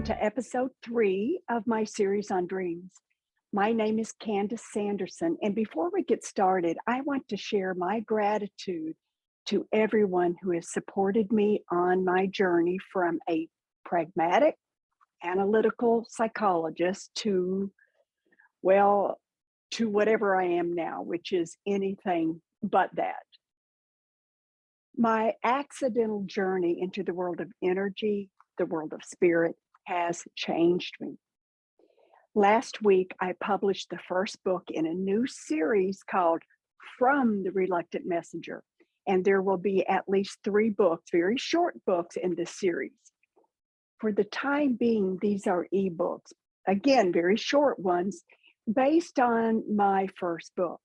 to episode 3 of my series on dreams. My name is Candice Sanderson, and before we get started, I want to share my gratitude to everyone who has supported me on my journey from a pragmatic, analytical psychologist to, well, to whatever I am now, which is anything but that. My accidental journey into the world of energy, the world of spirit, has changed me. Last week, I published the first book in a new series called From the Reluctant Messenger, and there will be at least 3 books, very short books in this series. For the time being, these are ebooks, again, very short ones, based on my first book.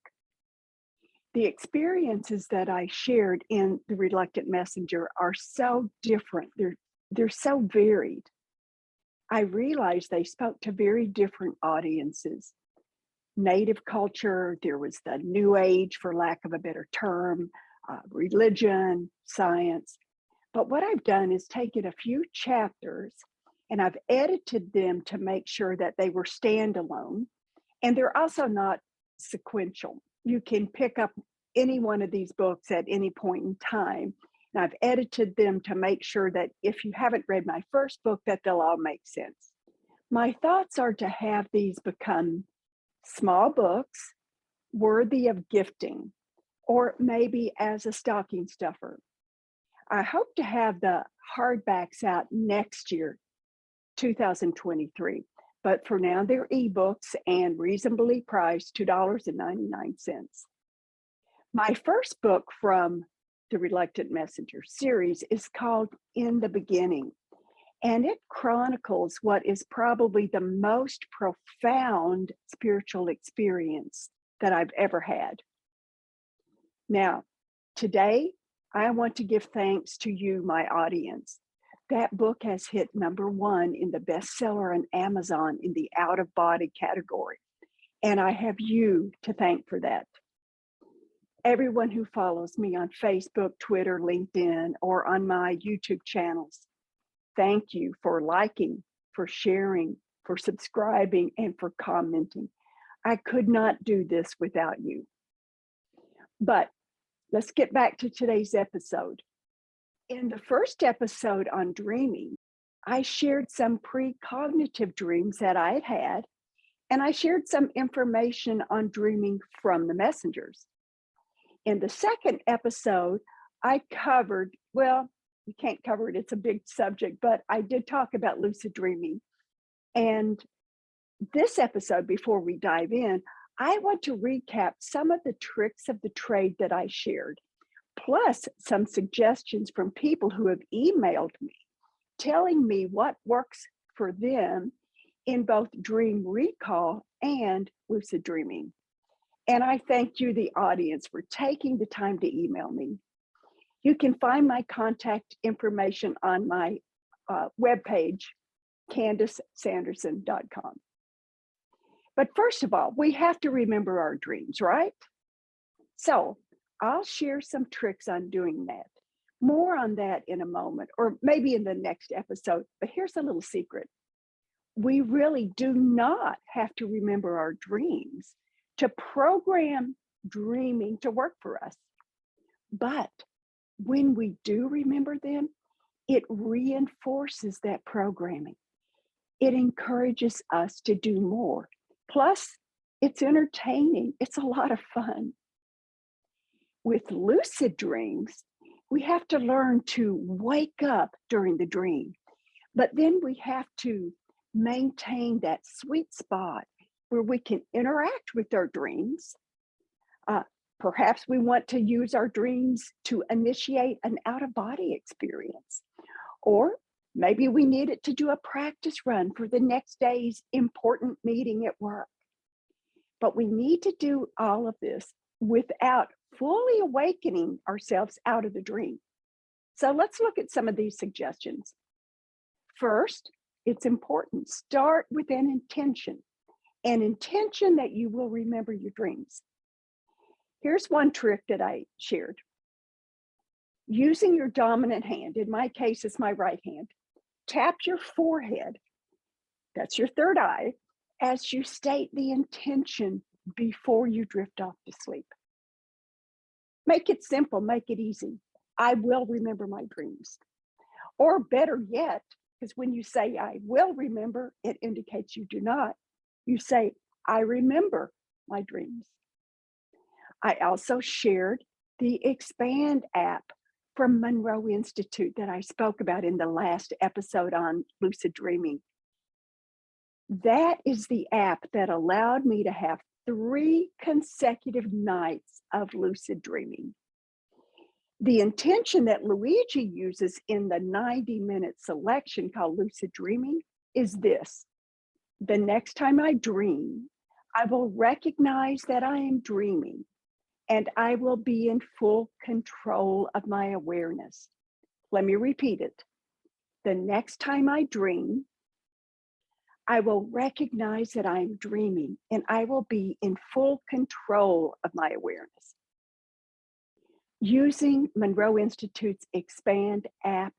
The experiences that I shared in The Reluctant Messenger are so different. They're so varied. I realized they spoke to very different audiences. Native culture, there was the New Age, for lack of a better term, religion, science. But what I've done is taken a few chapters and I've edited them to make sure that they were standalone. And they're also not sequential. You can pick up any one of these books at any point in time. And I've edited them to make sure that if you haven't read my first book, that they'll all make sense. My thoughts are to have these become small books worthy of gifting, or maybe as a stocking stuffer. I hope to have the hardbacks out next year, 2023. But for now, they're ebooks and reasonably priced, $2.99. My first book from the Reluctant Messenger series is called In the Beginning, and it chronicles what is probably the most profound spiritual experience that I've ever had. Now, today, I want to give thanks to you, my audience. That book has hit #1 in the bestseller on Amazon in the out-of-body category, and I have you to thank for that. Everyone who follows me on Facebook, Twitter, LinkedIn, or on my YouTube channels, thank you for liking, for sharing, for subscribing, and for commenting. I could not do this without you. But let's get back to today's episode. In the first episode on dreaming, I shared some precognitive dreams that I had had, and I shared some information on dreaming from the messengers. In the second episode, I covered, well, you can't cover it, it's a big subject, but I did talk about lucid dreaming. And this episode, before we dive in, I want to recap some of the tricks of the trade that I shared, plus some suggestions from people who have emailed me, telling me what works for them in both dream recall and lucid dreaming. And I thank you, the audience, for taking the time to email me. You can find my contact information on my webpage, CandiceSanderson.com. But first of all, we have to remember our dreams, right? So I'll share some tricks on doing that. More on that in a moment, or maybe in the next episode. But here's a little secret. We really do not have to remember our dreams to program dreaming to work for us. But when we do remember them, it reinforces that programming. It encourages us to do more. Plus, it's entertaining. It's a lot of fun. With lucid dreams, we have to learn to wake up during the dream, but then we have to maintain that sweet spot where we can interact with our dreams. Perhaps we want to use our dreams to initiate an out-of-body experience, or maybe we need it to do a practice run for the next day's important meeting at work. But we need to do all of this without fully awakening ourselves out of the dream. So let's look at some of these suggestions. First, it's important. Start with an intention that you will remember your dreams. Here's one trick that I shared. Using your dominant hand, in my case, it's my right hand, tap your forehead that's your third eye, as you state the intention before you drift off to sleep. Make it simple, make it easy. I will remember my dreams. Or better yet, because when you say I will remember, it indicates you do not. You say, I remember my dreams. I also shared the Expand app from Monroe Institute that I spoke about in the last episode on lucid dreaming. That is the app that allowed me to have 3 consecutive nights of lucid dreaming. The intention that Luigi uses in the 90-minute selection called lucid dreaming is this: the next time I dream, I will recognize that I am dreaming, and I will be in full control of my awareness. Let me repeat it. The next time I dream, I will recognize that I'm dreaming, and I will be in full control of my awareness. Using Monroe Institute's Expand app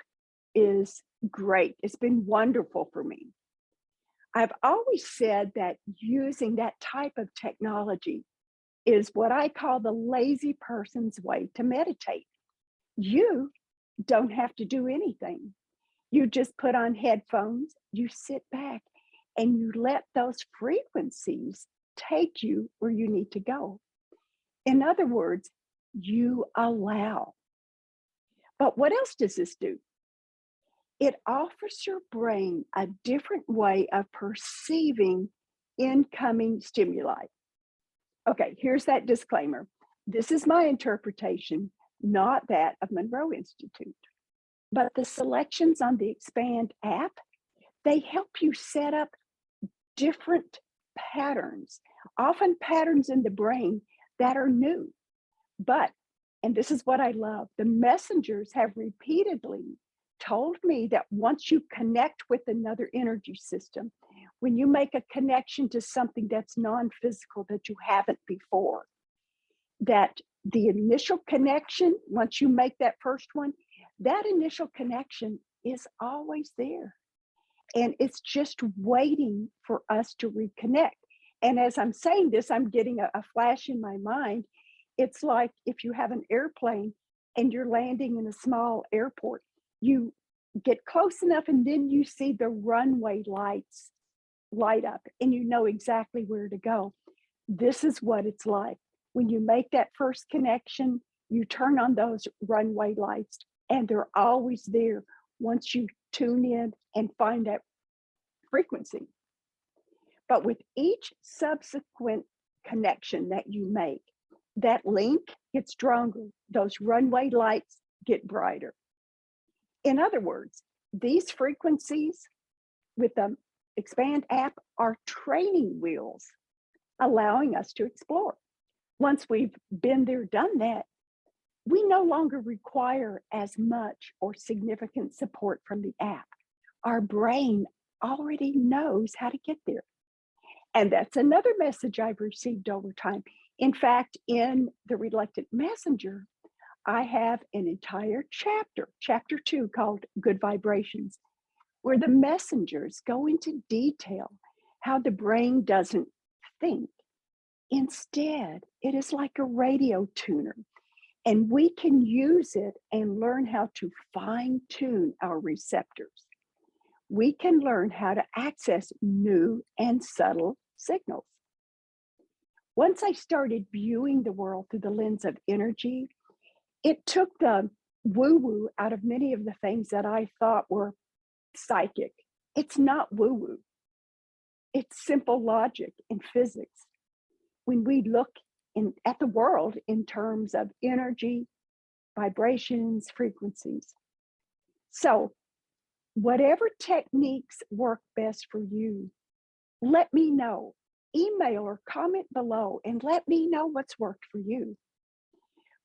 is great. It's been wonderful for me. I've always said that using that type of technology is what I call the lazy person's way to meditate. You don't have to do anything. You just put on headphones, you sit back, and you let those frequencies take you where you need to go. In other words, you allow. But what else does this do? It offers your brain a different way of perceiving incoming stimuli. Okay, here's that disclaimer. This is my interpretation, not that of Monroe Institute. But the selections on the Expand app, they help you set up different patterns, often patterns in the brain that are new. But, and this is what I love, the messengers have repeatedly told me that once you connect with another energy system, when you make a connection to something that's non-physical that you haven't before, that the initial connection, once you make that first one, that initial connection is always there. And it's just waiting for us to reconnect. And as I'm saying this, I'm getting a flash in my mind. It's like if you have an airplane and you're landing in a small airport, you get close enough and then you see the runway lights light up and you know exactly where to go. This is what it's like. When you make that first connection, you turn on those runway lights and they're always there once you tune in and find that frequency. But with each subsequent connection that you make, that link gets stronger. Those runway lights get brighter. In other words, these frequencies with the Expand app are training wheels, allowing us to explore. Once we've been there, done that, we no longer require as much or significant support from the app. Our brain already knows how to get there. And that's another message I've received over time. In fact, in the Reluctant Messenger, I have an entire chapter, chapter 2, called Good Vibrations, where the messengers go into detail how the brain doesn't think. Instead, it is like a radio tuner, and we can use it and learn how to fine-tune our receptors. We can learn how to access new and subtle signals. Once I started viewing the world through the lens of energy, it took the woo-woo out of many of the things that I thought were psychic. It's not woo-woo. It's simple logic and physics. When we look at the world in terms of energy, vibrations, frequencies. So whatever techniques work best for you, let me know. Email or comment below and let me know what's worked for you.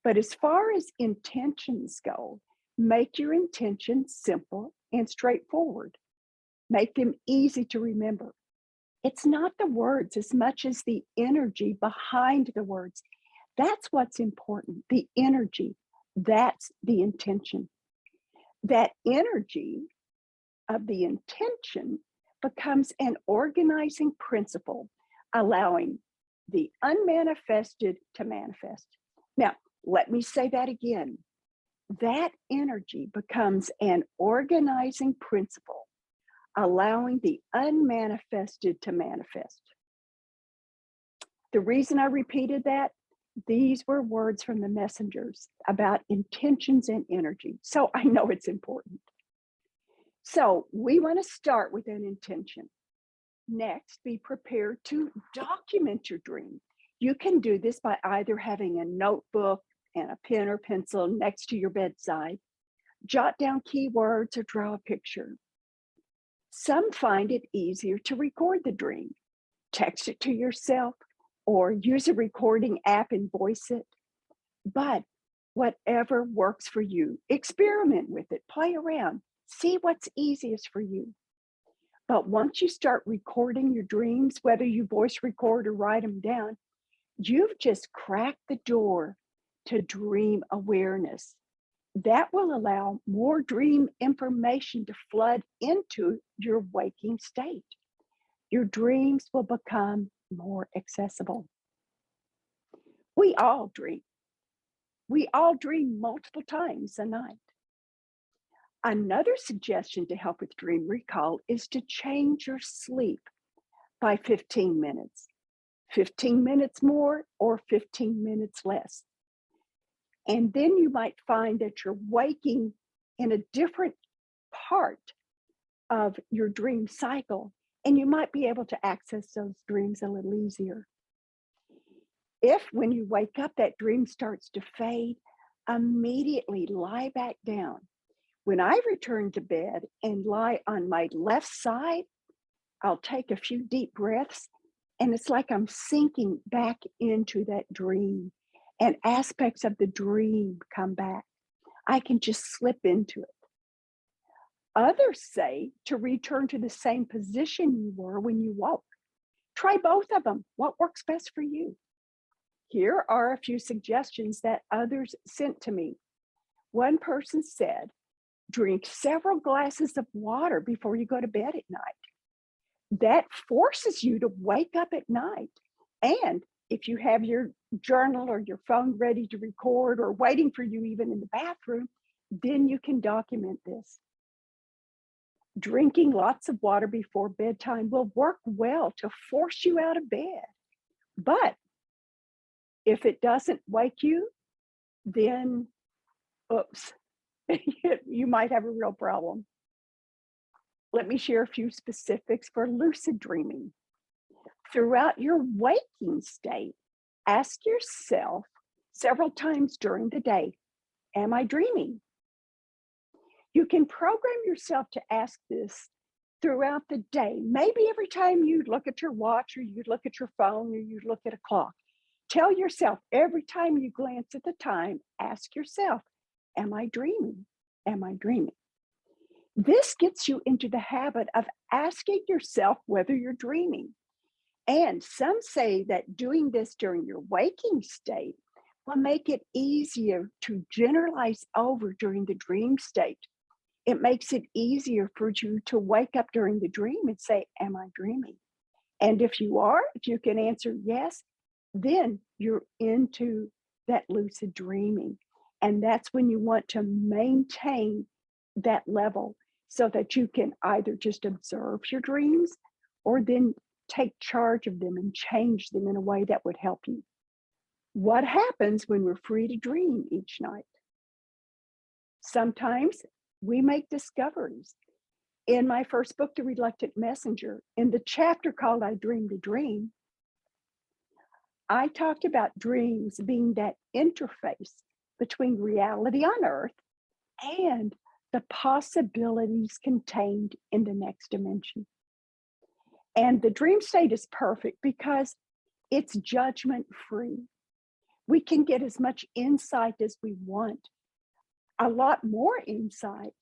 But as far as intentions go, make your intentions simple and straightforward. Make them easy to remember. It's not the words as much as the energy behind the words. That's what's important, the energy. That's the intention. That energy of the intention becomes an organizing principle, allowing the unmanifested to manifest. Now, let me say that again. That energy becomes an organizing principle, allowing the unmanifested to manifest. The reason I repeated that, these were words from the messengers about intentions and energy. So I know it's important. So we want to start with an intention. Next, be prepared to document your dream. You can do this by either having a notebook and a pen or pencil next to your bedside. Jot down keywords or draw a picture. Some find it easier to record the dream. Text it to yourself or use a recording app and voice it. But whatever works for you, experiment with it, play around, see what's easiest for you. But once you start recording your dreams, whether you voice record or write them down, you've just cracked the door to dream awareness. That will allow more dream information to flood into your waking state. Your dreams will become more accessible. We all dream. We all dream multiple times a night. Another suggestion to help with dream recall is to change your sleep by 15 minutes. 15 minutes more or 15 minutes less. And then you might find that you're waking in a different part of your dream cycle, and you might be able to access those dreams a little easier. If when you wake up, that dream starts to fade, immediately lie back down. When I return to bed and lie on my left side, I'll take a few deep breaths, and it's like I'm sinking back into that dream, and aspects of the dream come back. I can just slip into it. Others say to return to the same position you were when you woke. Try both of them. What works best for you? Here are a few suggestions that others sent to me. One person said, drink several glasses of water before you go to bed at night. That forces you to wake up at night. And if you have your journal or your phone ready to record or waiting for you even in the bathroom, then you can document this. Drinking lots of water before bedtime will work well to force you out of bed. But if it doesn't wake you, then oops, you might have a real problem. Let me share a few specifics for lucid dreaming. Throughout your waking state, ask yourself several times during the day, am I dreaming? You can program yourself to ask this throughout the day. Maybe every time you look at your watch or you look at your phone or you look at a clock, tell yourself every time you glance at the time, ask yourself, am I dreaming? Am I dreaming? This gets you into the habit of asking yourself whether you're dreaming. And some say that doing this during your waking state will make it easier to generalize over during the dream state. It makes it easier for you to wake up during the dream and say, am I dreaming? And if you are, if you can answer yes, then you're into that lucid dreaming. And that's when you want to maintain that level so that you can either just observe your dreams or then take charge of them and change them in a way that would help you. What happens when we're free to dream each night? Sometimes we make discoveries. In my first book, The Reluctant Messenger, in the chapter called I Dreamed a Dream, I talked about dreams being that interface between reality on Earth and the possibilities contained in the next dimension. And the dream state is perfect because it's judgment free. We can get as much insight as we want, a lot more insight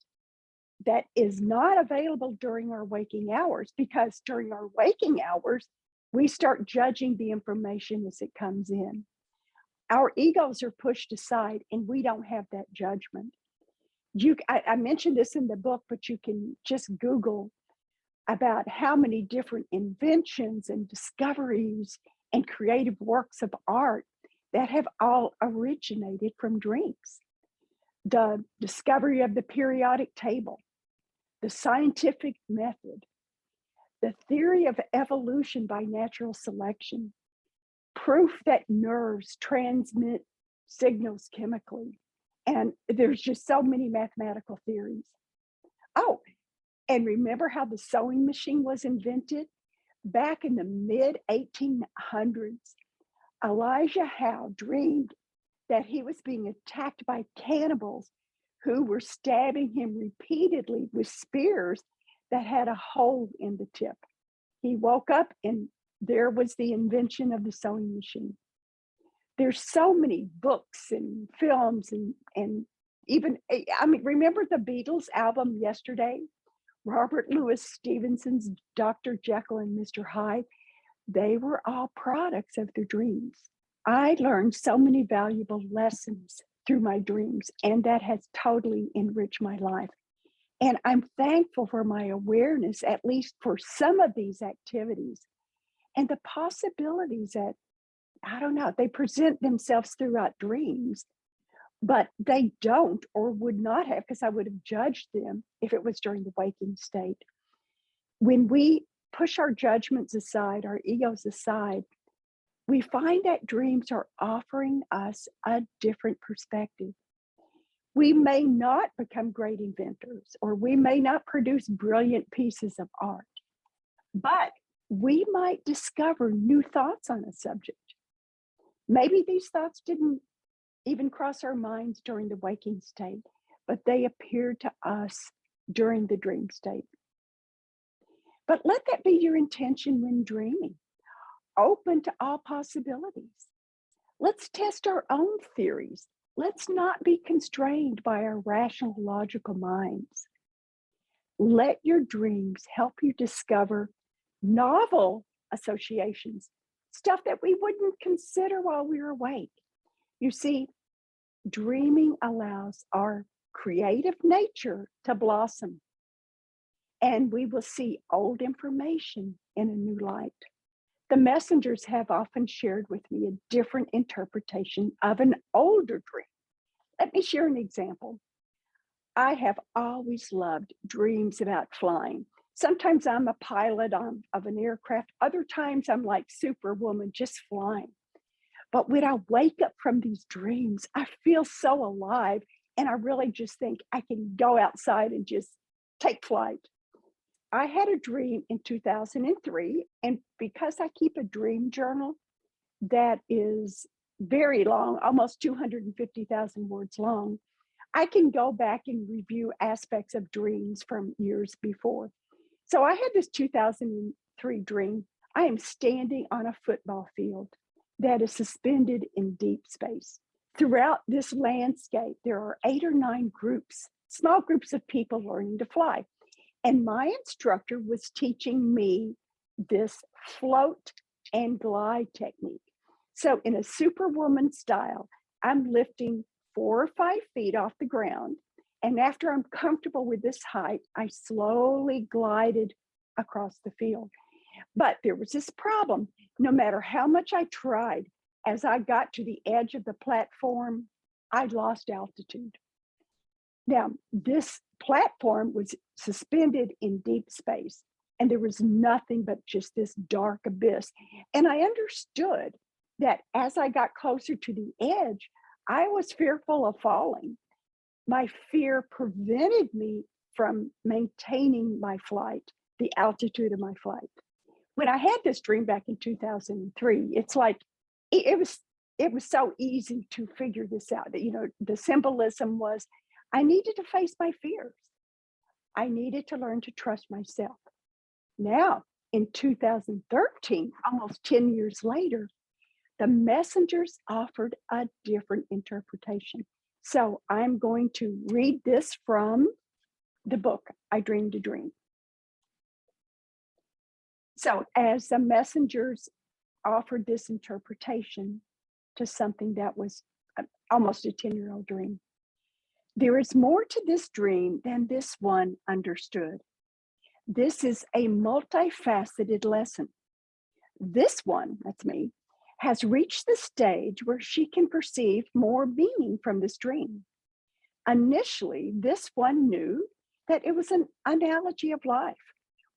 that is not available during our waking hours, because during our waking hours, we start judging the information as it comes in. Our egos are pushed aside and we don't have that judgment. I mentioned this in the book, but you can just Google about how many different inventions and discoveries and creative works of art that have all originated from dreams. The discovery of the periodic table, the scientific method, the theory of evolution by natural selection, proof that nerves transmit signals chemically. And there's just so many mathematical theories. Oh, and remember how the sewing machine was invented? Back in the mid 1800s, Elijah Howe dreamed that he was being attacked by cannibals who were stabbing him repeatedly with spears that had a hole in the tip. He woke up and there was the invention of the sewing machine. There's so many books and films and even, I mean, remember the Beatles album Yesterday? Robert Louis Stevenson's Dr. Jekyll and Mr. Hyde, they were all products of their dreams. I learned so many valuable lessons through my dreams, and that has totally enriched my life. And I'm thankful for my awareness, at least for some of these activities, and the possibilities that, I don't know, they present themselves throughout dreams, but they don't or would not have, because I would have judged them if it was during the waking state. When we push our judgments aside, our egos aside, we find that dreams are offering us a different perspective. We may not become great inventors, or we may not produce brilliant pieces of art, but we might discover new thoughts on a subject. Maybe these thoughts didn't even cross our minds during the waking state, but they appeared to us during the dream state. But let that be your intention when dreaming, open to all possibilities. Let's test our own theories. Let's not be constrained by our rational, logical minds. Let your dreams help you discover novel associations, stuff that we wouldn't consider while we were awake. You see, dreaming allows our creative nature to blossom, and we will see old information in a new light. The messengers have often shared with me a different interpretation of an older dream. Let me share an example. I have always loved dreams about flying. Sometimes I'm a pilot of an aircraft. Other times I'm like Superwoman, just flying. But when I wake up from these dreams, I feel so alive. And I really just think I can go outside and just take flight. I had a dream in 2003. And because I keep a dream journal that is very long, almost 250,000 words long, I can go back and review aspects of dreams from years before. So I had this 2003 dream. I am standing on a football field that is suspended in deep space. Throughout this landscape, there are 8 or 9 groups, small groups of people learning to fly. And my instructor was teaching me this float and glide technique. So in a Superwoman style, I'm lifting 4 or 5 feet off the ground. And after I'm comfortable with this height, I slowly glided across the field. But there was this problem. No matter how much I tried, as I got to the edge of the platform, I lost altitude. Now, this platform was suspended in deep space, and there was nothing but just this dark abyss. And I understood that as I got closer to the edge, I was fearful of falling. My fear prevented me from maintaining my flight, the altitude of my flight. When I had this dream back in 2003, it's like, it was so easy to figure this out. That, you know, the symbolism was, I needed to face my fears. I needed to learn to trust myself. Now, in 2013, almost 10 years later, the messengers offered a different interpretation. So I'm going to read this from the book, I Dreamed a Dream. So as the messengers offered this interpretation to something that was almost a 10-year-old dream, there is more to this dream than this one understood. This is a multifaceted lesson. This one, that's me, has reached the stage where she can perceive more meaning from this dream. Initially, this one knew that it was an analogy of life,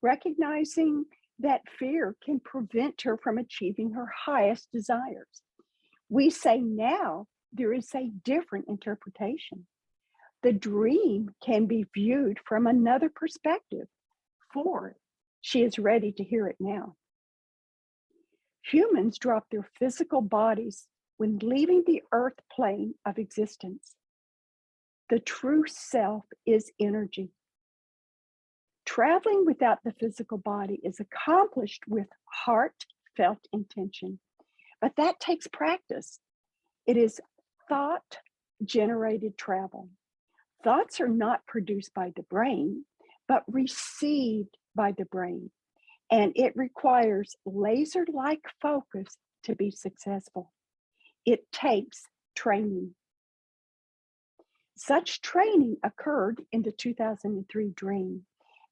recognizing that fear can prevent her from achieving her highest desires. We say now there is a different interpretation. The dream can be viewed from another perspective, for she is ready to hear it now. Humans drop their physical bodies when leaving the earth plane of existence. The true self is energy. Traveling without the physical body is accomplished with heartfelt intention, but that takes practice. It is thought-generated travel. Thoughts are not produced by the brain, but received by the brain, and it requires laser-like focus to be successful. It takes training. Such training occurred in the 2003 dream,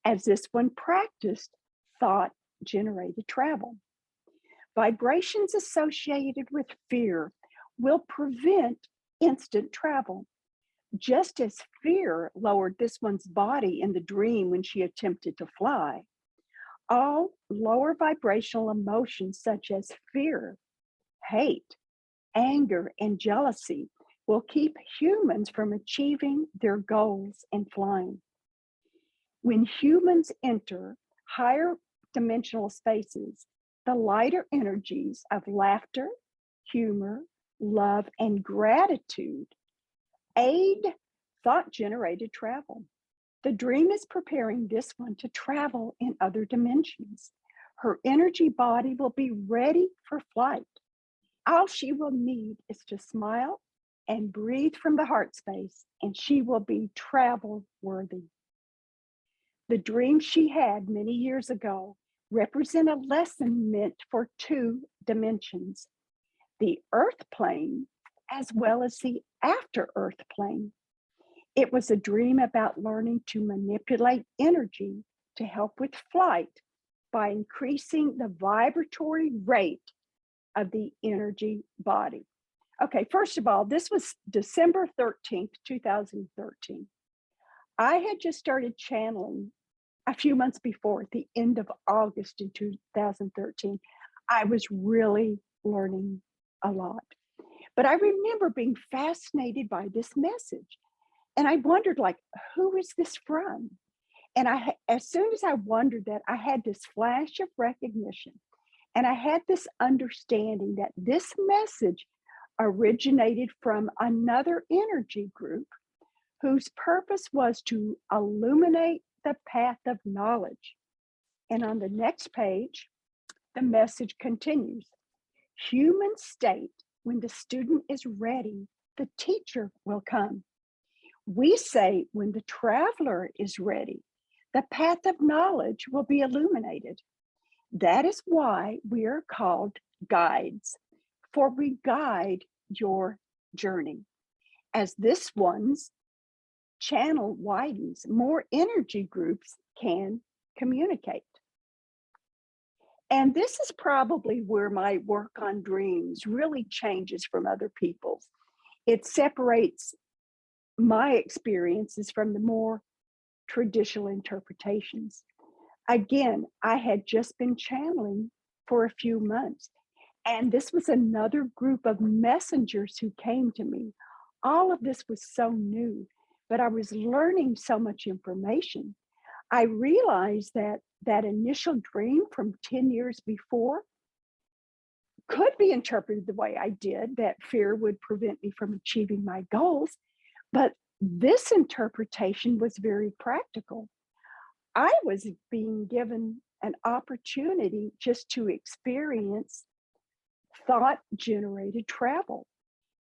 as this one practiced thought-generated travel. Vibrations associated with fear will prevent instant travel. Just as fear lowered this one's body in the dream when she attempted to fly, all lower vibrational emotions such as fear, hate, anger, and jealousy will keep humans from achieving their goals and flying. When humans enter higher dimensional spaces, the lighter energies of laughter, humor, love, and gratitude aid thought-generated travel. The dream is preparing this one to travel in other dimensions. Her energy body will be ready for flight. All she will need is to smile and breathe from the heart space, and she will be travel worthy. The dream she had many years ago represent a lesson meant for two dimensions, the earth plane as well as the after earth plane. It was a dream about learning to manipulate energy to help with flight by increasing the vibratory rate of the energy body. Okay, first of all, this was December 13th, 2013. I had just started channeling a few months before, at the end of August in 2013. I was really learning a lot. But I remember being fascinated by this message. And I wondered, like, who is this from? And as soon as I wondered that, I had this flash of recognition. And I had this understanding that this message originated from another energy group whose purpose was to illuminate the path of knowledge. And on the next page, the message continues. Human state, when the student is ready, the teacher will come. We say when the traveler is ready, the path of knowledge will be illuminated. That is why we are called guides, for we guide your journey. As this one's channel widens, more energy groups can communicate. And this is probably where my work on dreams really changes from other people's. It separates my experiences from the more traditional interpretations. Again, I had just been channeling for a few months, and this was another group of messengers who came to me. All of this was so new, but I was learning so much information. I realized that that initial dream from 10 years before could be interpreted the way I did, that fear would prevent me from achieving my goals. But this interpretation was very practical. I was being given an opportunity just to experience thought-generated travel.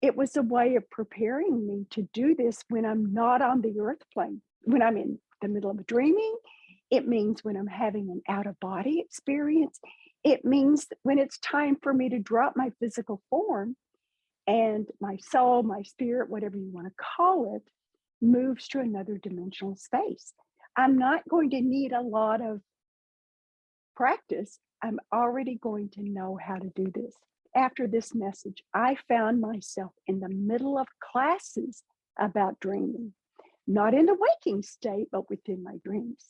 It was a way of preparing me to do this when I'm not on the earth plane, when I'm in the middle of dreaming. It means when I'm having an out-of-body experience. It means when it's time for me to drop my physical form and my soul, my spirit, whatever you want to call it, moves to another dimensional space. I'm not going to need a lot of practice. I'm already going to know how to do this. After this message, I found myself in the middle of classes about dreaming, not in the waking state, but within my dreams.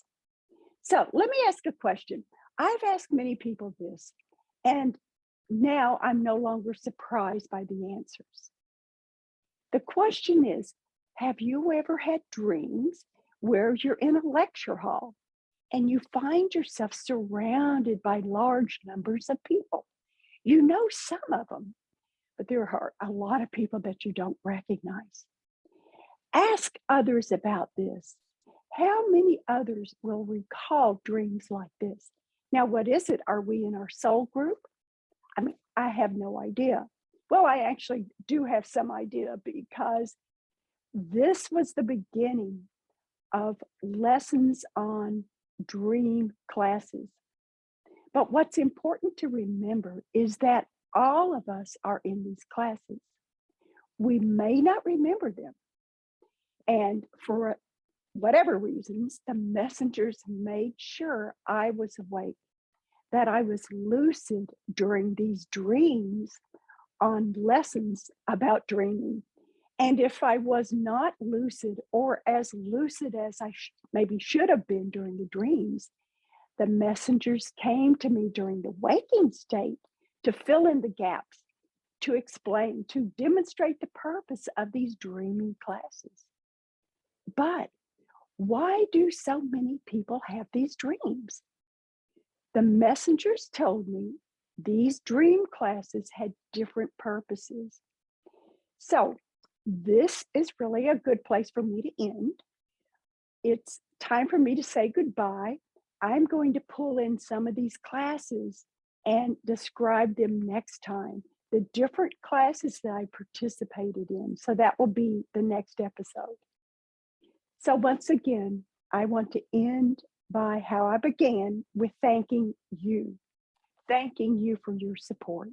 So let me ask a question. I've asked many people this, and now I'm no longer surprised by the answers. The question is, have you ever had dreams where you're in a lecture hall and you find yourself surrounded by large numbers of people? You know some of them, but there are a lot of people that you don't recognize. Ask others about this. How many others will recall dreams like this? Now, what is it? Are we in our soul group? I mean, I have no idea. Well, I actually do have some idea because this was the beginning of lessons on dream classes. But what's important to remember is that all of us are in these classes. We may not remember them. And for whatever reasons, the messengers made sure I was awake, that I was lucid during these dreams on lessons about dreaming. And if I was not lucid or as lucid as I maybe should have been during the dreams, the messengers came to me during the waking state to fill in the gaps, to explain, to demonstrate the purpose of these dreaming classes. But why do so many people have these dreams? The messengers told me these dream classes had different purposes. So this is really a good place for me to end. It's time for me to say goodbye. I'm going to pull in some of these classes and describe them next time, the different classes that I participated in. So that will be the next episode. So once again, I want to end by how I began, with thanking you for your support.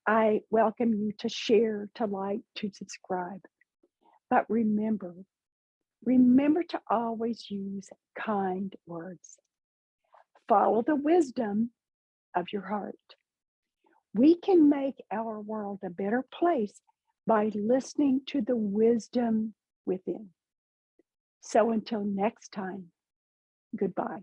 I welcome you to share, to like, to subscribe. But remember to always use kind words. Follow the wisdom of your heart. We can make our world a better place by listening to the wisdom within. So until next time, goodbye.